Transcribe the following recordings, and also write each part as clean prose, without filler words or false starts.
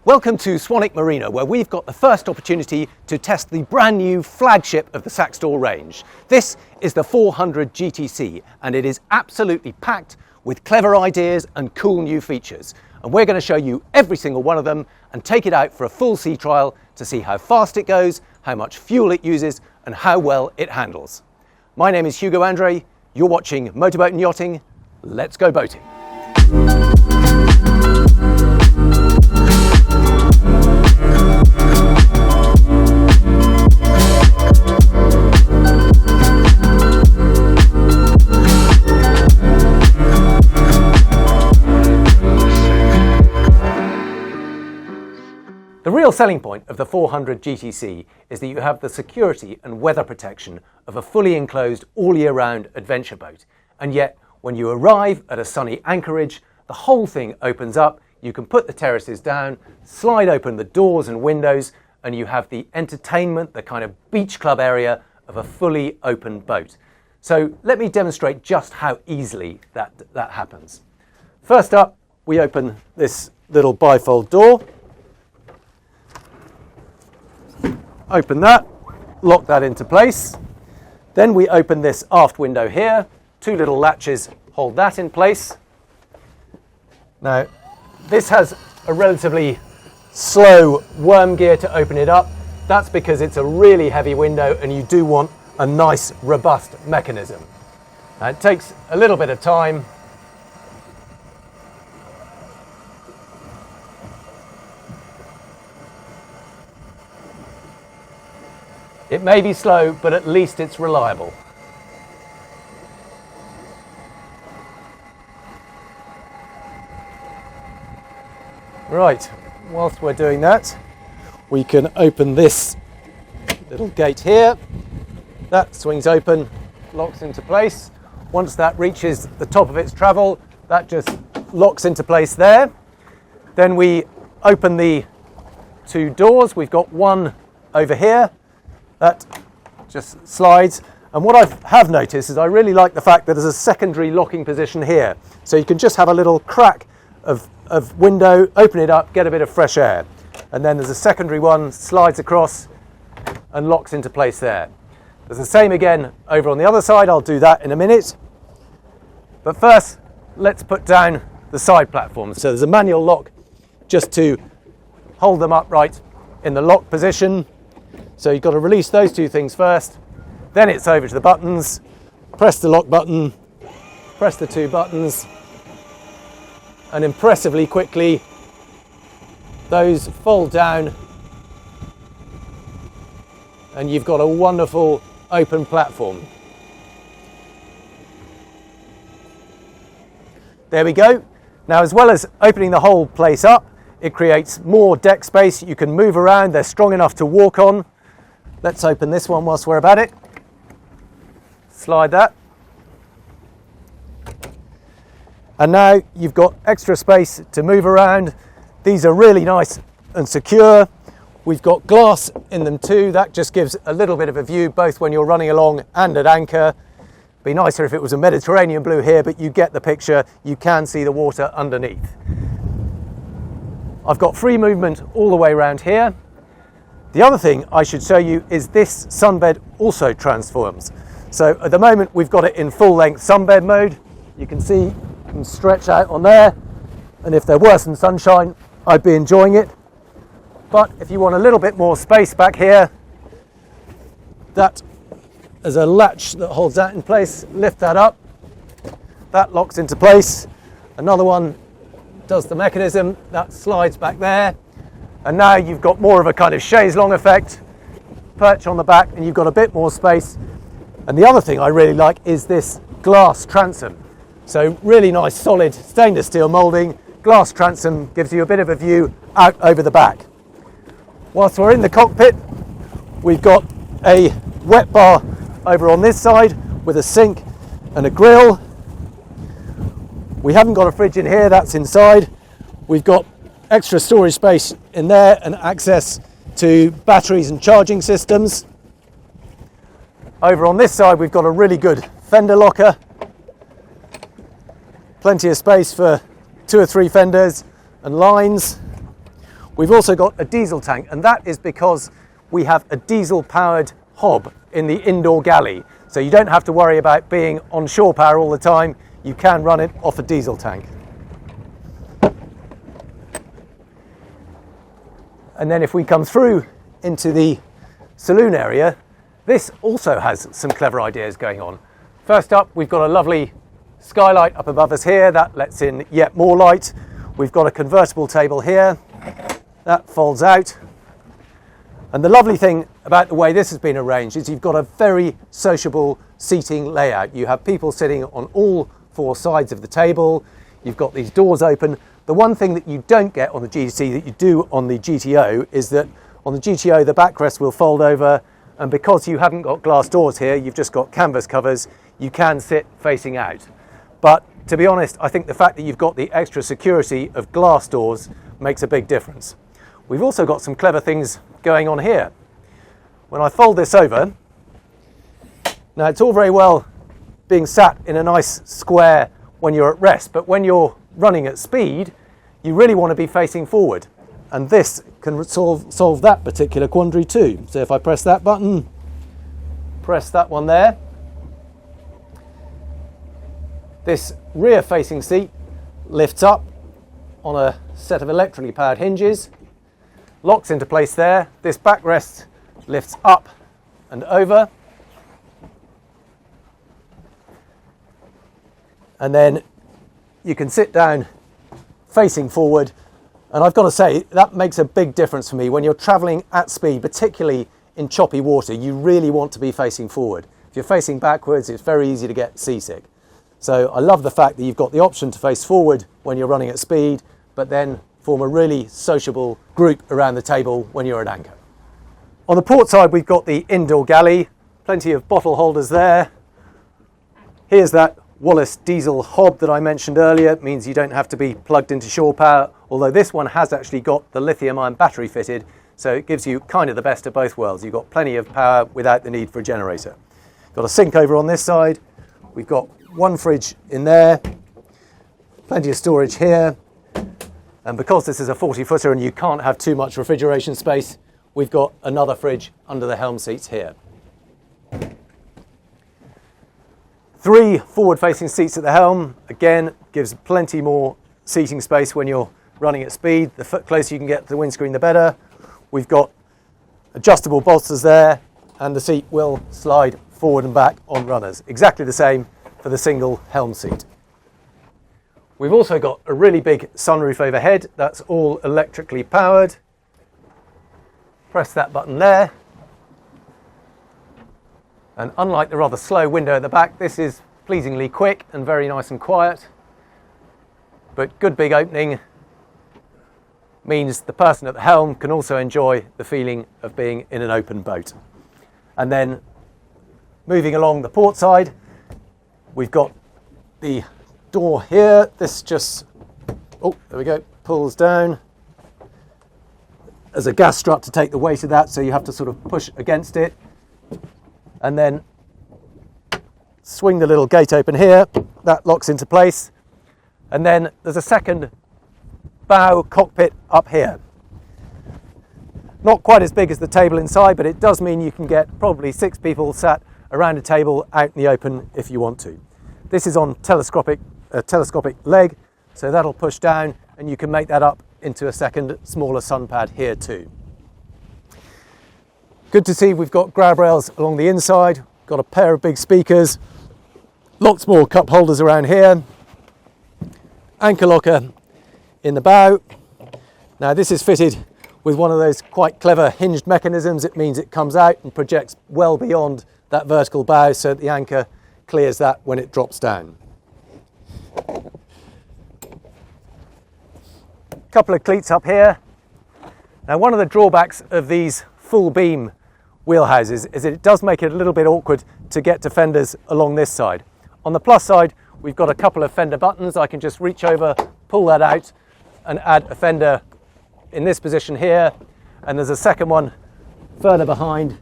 Welcome to Swanwick Marina, where we've got the first opportunity to test the brand new flagship of the Saxdor range. This is the 400 GTC, and it is absolutely packed with clever ideas and cool new features. And we're going to show you every single one of them and take it out for a full sea trial to see how fast it goes, how much fuel it uses, and how well it handles. My name is Hugo Andreae. You're watching Motorboat and Yachting. Let's go boating. The real selling point of the 400 GTC is that you have the security and weather protection of a fully enclosed all-year-round adventure boat. And yet, when you arrive at a sunny anchorage, the whole thing opens up, you can put the terraces down, slide open the doors and windows, and you have the entertainment, the kind of beach club area of a fully open boat. So let me demonstrate just how easily that happens. First up, we open this little bifold door. Open that, lock that into place. Then we open this aft window here. Two little latches hold that in place. Now, this has a relatively slow worm gear to open it up. That's because it's a really heavy window and you do want a nice, robust mechanism. Now, it takes a little bit of time. It may be slow, but at least it's reliable. Right, whilst we're doing that, we can open this little gate here. That swings open, locks into place. Once that reaches the top of its travel, that just locks into place there. Then we open the two doors. We've got one over here. That just slides, and what I have noticed is I really like the fact that there's a secondary locking position here, so you can just have a little crack of window, open it up, get a bit of fresh air, and then there's a secondary one, slides across and locks into place there. There's the same again over on the other side. I'll do that in a minute, but first let's put down the side platforms. So there's a manual lock just to hold them upright in the lock position. So you've got to release those two things first, then it's over to the buttons, press the lock button, press the two buttons, and impressively quickly those fold down and you've got a wonderful open platform. There we go. Now, as well as opening the whole place up, it creates more deck space. You can move around, they're strong enough to walk on. Let's open this one whilst we're about it. Slide that. And now you've got extra space to move around. These are really nice and secure. We've got glass in them too. That just gives a little bit of a view both when you're running along and at anchor. Be nicer if it was a Mediterranean blue here, but you get the picture. You can see the water underneath. I've got free movement all the way around here. The other thing I should show you is this sunbed also transforms. So at the moment we've got it in full length sunbed mode. You can see I can stretch out on there, and if there were some sunshine I'd be enjoying it. But if you want a little bit more space back here, that there's a latch that holds that in place. Lift that up, that locks into place. Another one does the mechanism, that slides back there. And now you've got more of a kind of chaise longue effect, perch on the back, and you've got a bit more space. And the other thing I really like is this glass transom. So really nice solid stainless steel moulding. Glass transom gives you a bit of a view out over the back. Whilst we're in the cockpit, we've got a wet bar over on this side with a sink and a grill. We haven't got a fridge in here, that's inside. We've got extra storage space in there and access to batteries and charging systems. Over on this side we've got a really good fender locker. Plenty of space for 2 or 3 fenders and lines. We've also got a diesel tank, and that is because we have a diesel powered hob in the indoor galley. So you don't have to worry about being on shore power all the time. You can run it off a diesel tank. And then if we come through into the saloon area, this also has some clever ideas going on. First up, we've got a lovely skylight up above us here that lets in yet more light. We've got a convertible table here that folds out. And the lovely thing about the way this has been arranged is you've got a very sociable seating layout. You have people sitting on all four sides of the table. You've got these doors open. The one thing that you don't get on the GTC that you do on the GTO is that on the GTO the backrest will fold over, and because you haven't got glass doors here, you've just got canvas covers, you can sit facing out. But to be honest, I think the fact that you've got the extra security of glass doors makes a big difference. We've also got some clever things going on here. When I fold this over, now it's all very well being sat in a nice square when you're at rest, but when you're running at speed, you really want to be facing forward. And this can solve that particular quandary too. So if I press that button, press that one there, this rear facing seat lifts up on a set of electrically powered hinges, locks into place there. This backrest lifts up and over, and then you can sit down facing forward. And I've got to say, that makes a big difference for me. When you're traveling at speed, particularly in choppy water, you really want to be facing forward. If you're facing backwards, it's very easy to get seasick. So I love the fact that you've got the option to face forward when you're running at speed, but then form a really sociable group around the table when you're at anchor. On the port side, we've got the indoor galley, plenty of bottle holders there. Here's that Wallace diesel hob that I mentioned earlier. It means you don't have to be plugged into shore power, although this one has actually got the lithium-ion battery fitted, so it gives you kind of the best of both worlds. You've got plenty of power without the need for a generator. Got a sink over on this side. We've got one fridge in there, plenty of storage here, and because this is a 40-footer and you can't have too much refrigeration space, we've got another fridge under the helm seats here. 3 forward-facing seats at the helm, again, gives plenty more seating space when you're running at speed. The closer you can get to the windscreen, the better. We've got adjustable bolsters there, and the seat will slide forward and back on runners. Exactly the same for the single helm seat. We've also got a really big sunroof overhead. That's all electrically powered. Press that button there. And unlike the rather slow window at the back, this is pleasingly quick and very nice and quiet. But good big opening means the person at the helm can also enjoy the feeling of being in an open boat. And then moving along the port side, we've got the door here. This just, oh, there we go, pulls down. There's a gas strut to take the weight of that, so you have to sort of push against it. And then swing the little gate open here, that locks into place. And then there's a second bow cockpit up here. Not quite as big as the table inside, but it does mean you can get probably 6 people sat around a table out in the open if you want to. This is on telescopic leg, so that'll push down and you can make that up into a second smaller sun pad here too. Good to see we've got grab rails along the inside, got a pair of big speakers, lots more cup holders around here, anchor locker in the bow. Now this is fitted with one of those quite clever hinged mechanisms. It means it comes out and projects well beyond that vertical bow so that the anchor clears that when it drops down. Couple of cleats up here. Now one of the drawbacks of these full beam wheelhouses is that it does make it a little bit awkward to get to fenders along this side. On the plus side, we've got a couple of fender buttons. I can just reach over, pull that out and add a fender in this position here, and there's a second one further behind,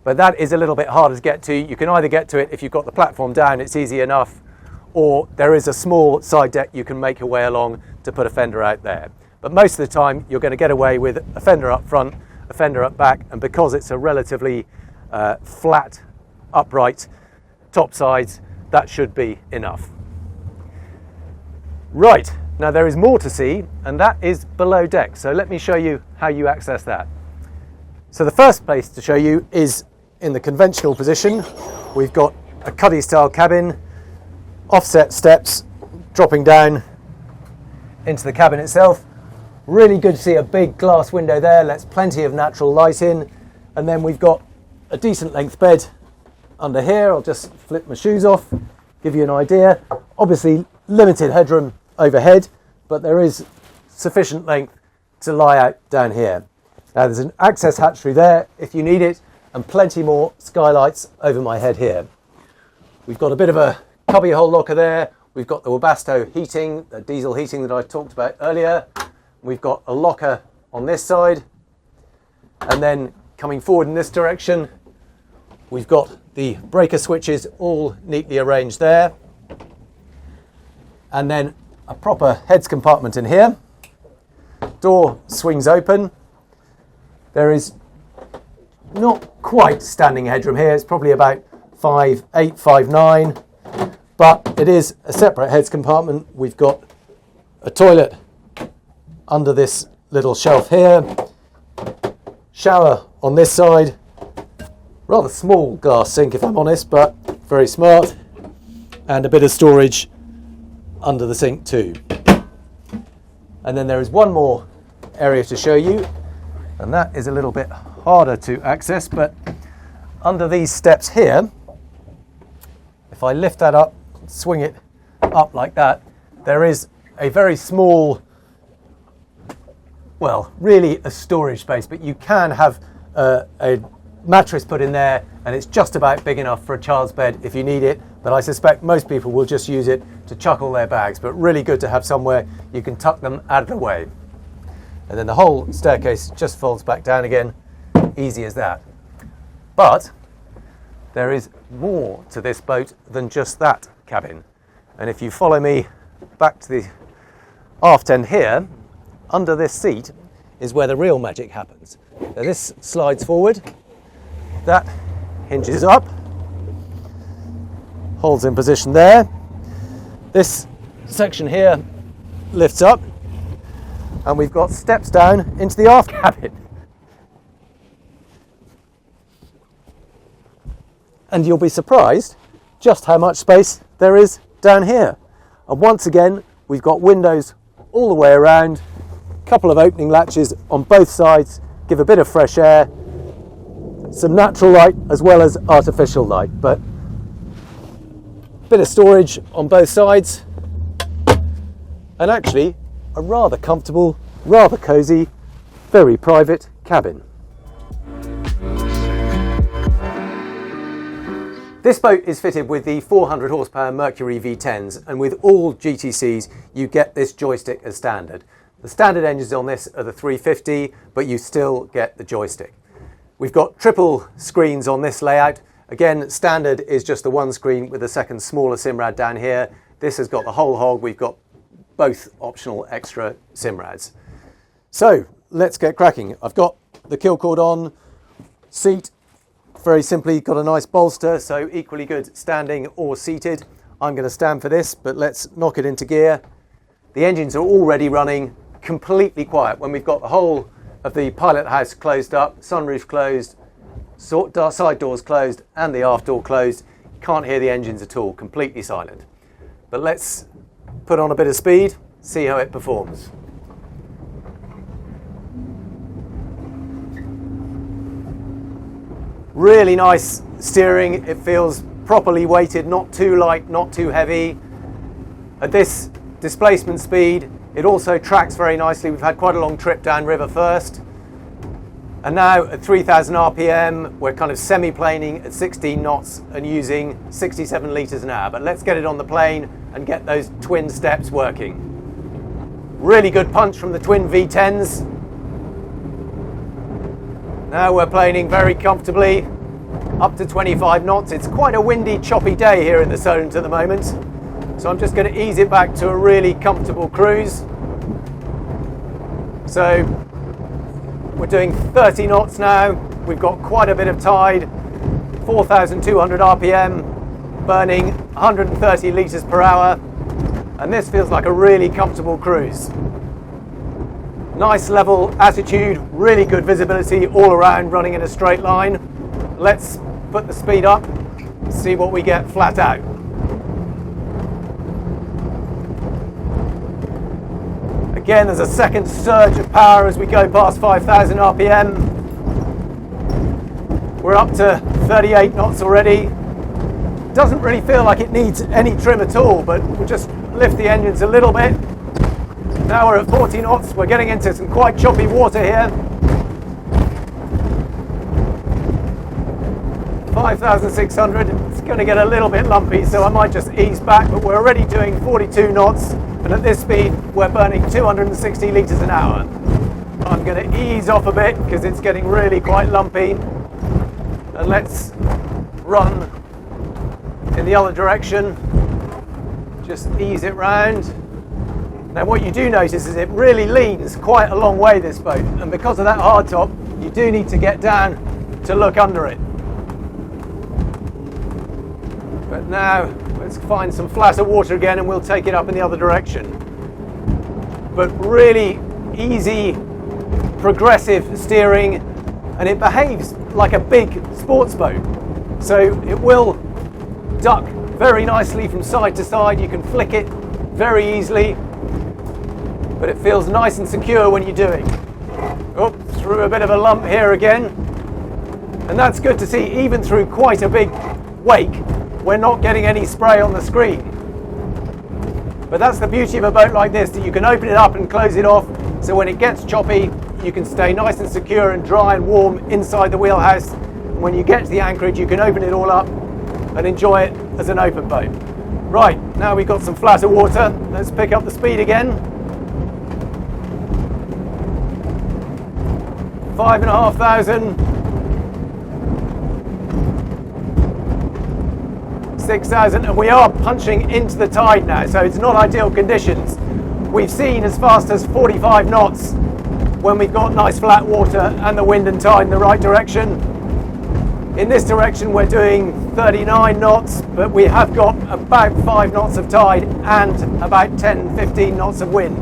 but that is a little bit harder to get to. You can either get to it if you've got the platform down, it's easy enough, or there is a small side deck you can make your way along to put a fender out there. but most of the time you're going to get away with a fender up front, a fender up back, and because it's a relatively flat, upright top sides, that should be enough. Right, now there is more to see, and that is below deck. So let me show you how you access that. So the first place to show you is in the conventional position. We've got a cuddy style cabin, offset steps dropping down into the cabin itself. Really good to see a big glass window there, lets plenty of natural light in. And then we've got a decent length bed under here. I'll just flip my shoes off, give you an idea. Obviously limited headroom overhead, but there is sufficient length to lie out down here. Now there's an access hatch through there if you need it, and plenty more skylights over my head here. We've got a bit of a cubbyhole locker there. We've got the Webasto heating, the diesel heating that I talked about earlier. We've got a locker on this side, and then coming forward in this direction, we've got the breaker switches all neatly arranged there. And then a proper heads compartment in here. Door swings open. There is not quite standing headroom here. It's probably about 5'8", 5'9", but it is a separate heads compartment. We've got a toilet under this little shelf here. Shower on this side. Rather small glass sink if I'm honest, but very smart. And a bit of storage under the sink too. And then there is one more area to show you, and that is a little bit harder to access, but under these steps here, if I lift that up, swing it up like that, there is a very small, well, really a storage space, but you can have a mattress put in there, and it's just about big enough for a child's bed if you need it, but I suspect most people will just use it to chuck all their bags, but really good to have somewhere you can tuck them out of the way. And then the whole staircase just folds back down again, easy as that. But there is more to this boat than just that cabin. And if you follow me back to the aft end here, under this seat is where the real magic happens. Now this slides forward, that hinges up, holds in position there. This section here lifts up, and we've got steps down into the aft cabin. And you'll be surprised just how much space there is down here. And once again, we've got windows all the way around, a couple of opening latches on both sides, give a bit of fresh air, some natural light as well as artificial light, but a bit of storage on both sides, and actually a rather comfortable, rather cosy, very private cabin. This boat is fitted with the 400 horsepower Mercury V10s, and with all GTCs you get this joystick as standard. The standard engines on this are the 350, but you still get the joystick. We've got triple screens on this layout. Again, standard is just the one screen with a second smaller SIMRAD down here. This has got the whole hog. We've got both optional extra SIMRADs. So let's get cracking. I've got the kill cord on, seat, very simply got a nice bolster, so equally good standing or seated. I'm going to stand for this, but let's knock it into gear. The engines are already running, completely quiet. When we've got the whole of the pilot house closed up, sunroof closed, side doors closed, and the aft door closed, can't hear the engines at all, completely silent. But let's put on a bit of speed, see how it performs. Really nice steering, it feels properly weighted, not too light, not too heavy. At this displacement speed, it also tracks very nicely. We've had quite a long trip down river first. And now at 3,000 RPM, we're kind of semi-planing at 16 knots and using 67 litres an hour. But let's get it on the plane and get those twin steps working. Really good punch from the twin V10s. Now we're planing very comfortably up to 25 knots. It's quite a windy, choppy day here in the Solent at the moment. So I'm just going to ease it back to a really comfortable cruise. So we're doing 30 knots now. We've got quite a bit of tide, 4,200 RPM, burning 130 litres per hour, and this feels like a really comfortable cruise. Nice level attitude, really good visibility all around, running in a straight line. Let's put the speed up, see what we get flat out. Again, there's a second surge of power as we go past 5,000 RPM. We're up to 38 knots already. Doesn't really feel like it needs any trim at all, but we'll just lift the engines a little bit. Now we're at 40 knots. We're getting into some quite choppy water here. 5,600. It's going to get a little bit lumpy, so I might just ease back, but we're already doing 42 knots, and at this speed we're burning 260 litres an hour. I'm going to ease off a bit because it's getting really quite lumpy, and let's run in the other direction. Just ease it round. Now what you do notice is it really leans quite a long way, this boat, and because of that hardtop you do need to get down to look under it. But now let's find some flatter water again and we'll take it up in the other direction. But really easy, progressive steering, and it behaves like a big sports boat. So it will duck very nicely from side to side. You can flick it very easily, but it feels nice and secure when you're doing. Oh, through a bit of a lump here again. And that's good to see, even through quite a big wake, we're not getting any spray on the screen. But that's the beauty of a boat like this, that you can open it up and close it off, so when it gets choppy, you can stay nice and secure and dry and warm inside the wheelhouse. When you get to the anchorage, you can open it all up and enjoy it as an open boat. Right, now we've got some flatter water. Let's pick up the speed again. 5,500. 6,000, and we are punching into the tide now, so it's not ideal conditions. We've seen as fast as 45 knots when we've got nice flat water and the wind and tide in the right direction. In this direction we're doing 39 knots, but we have got about 5 knots of tide and about 10-15 knots of wind.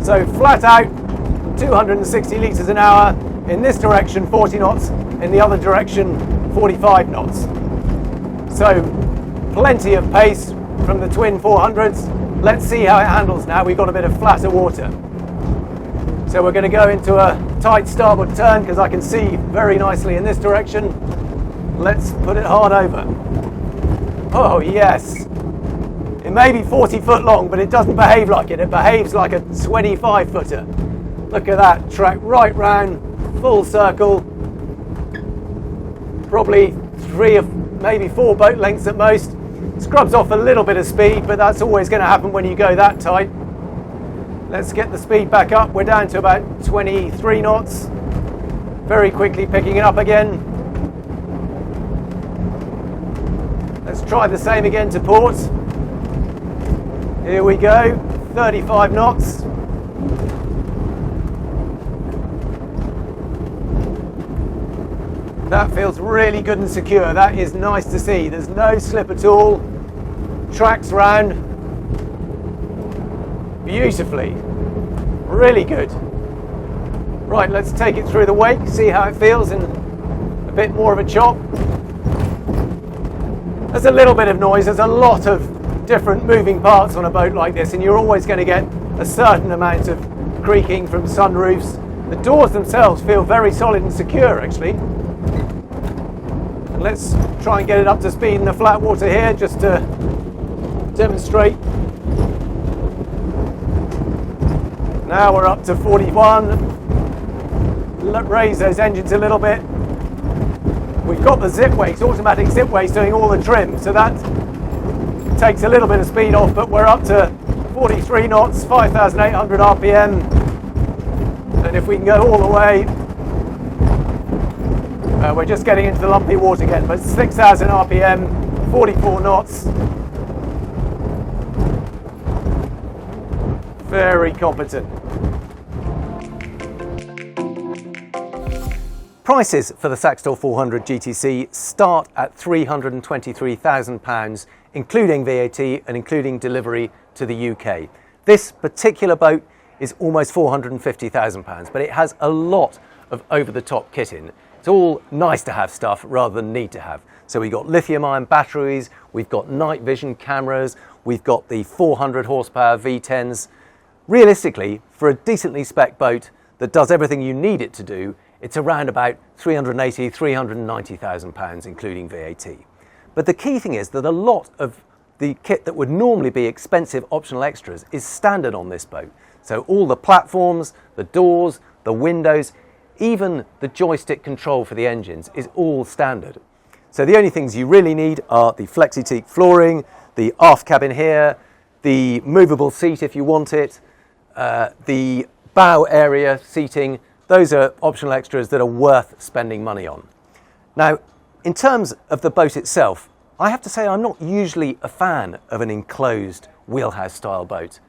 So flat out 260 litres an hour. In this direction 40 knots, in the other direction 45 knots. So plenty of pace from the twin 400s. Let's see how it handles now. We've got a bit of flatter water. So we're going to go into a tight starboard turn because I can see very nicely in this direction. Let's put it hard over. Oh yes. It may be 40 foot long, but it doesn't behave like it. It behaves like a 25 footer. Look at that, track right round, full circle. Probably 3 or maybe 4 boat lengths at most. Scrubs off a little bit of speed, but that's always going to happen when you go that tight. Let's get the speed back up. We're down to about 23 knots. Very quickly picking it up again. Let's try the same again to port. Here we go, 35 knots. That feels really good and secure. That is nice to see. There's no slip at all. Tracks round beautifully. Really good. Right, let's take it through the wake, see how it feels in a bit more of a chop. There's a little bit of noise. There's a lot of different moving parts on a boat like this, and you're always going to get a certain amount of creaking from sunroofs. The doors themselves feel very solid and secure, actually. And let's try and get it up to speed in the flat water here, just to demonstrate. Now we're up to 41. Let's raise those engines a little bit. We've got the zip wakes, automatic zip wakes, doing all the trim, so that takes a little bit of speed off, but we're up to 43 knots, 5,800 RPM. And if we can go all the way, we're just getting into the lumpy water again, but 6,000 RPM, 44 knots. Very competent. Prices for the Saxdor 400 GTC start at £323,000, including VAT and including delivery to the UK. This particular boat is almost £450,000, but it has a lot of over-the-top kit in. It's all nice to have stuff rather than need to have. So we've got lithium-ion batteries, we've got night vision cameras, we've got the 400 horsepower V10s. Realistically, for a decently spec boat that does everything you need it to do, it's around about £380,000, £390,000, including VAT. But the key thing is that a lot of the kit that would normally be expensive optional extras is standard on this boat. So all the platforms, the doors, the windows, even the joystick control for the engines is all standard. So the only things you really need are the flexi-teak flooring, the aft cabin here, the movable seat if you want it, the bow area seating. Those are optional extras that are worth spending money on. Now, in terms of the boat itself, I have to say I'm not usually a fan of an enclosed wheelhouse style boat,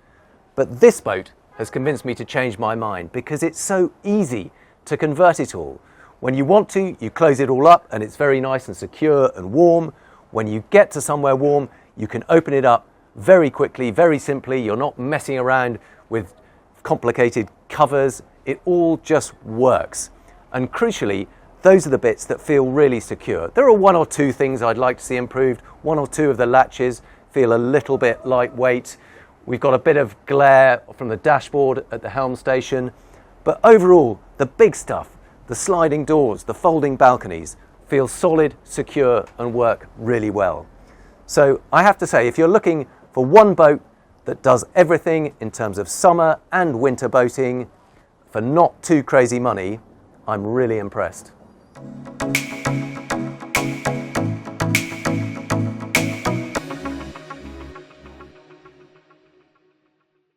but this boat has convinced me to change my mind because it's so easy to convert it all. When you want to, you close it all up and it's very nice and secure and warm. When you get to somewhere warm, you can open it up very quickly, very simply. You're not messing around with complicated covers. It all just works. And crucially, those are the bits that feel really secure. There are one or two things I'd like to see improved. One or two of the latches feel a little bit lightweight. We've got a bit of glare from the dashboard at the helm station. But overall, the big stuff, the sliding doors, the folding balconies, feel solid, secure, and work really well. So I have to say, if you're looking for one boat that does everything in terms of summer and winter boating for not too crazy money, I'm really impressed.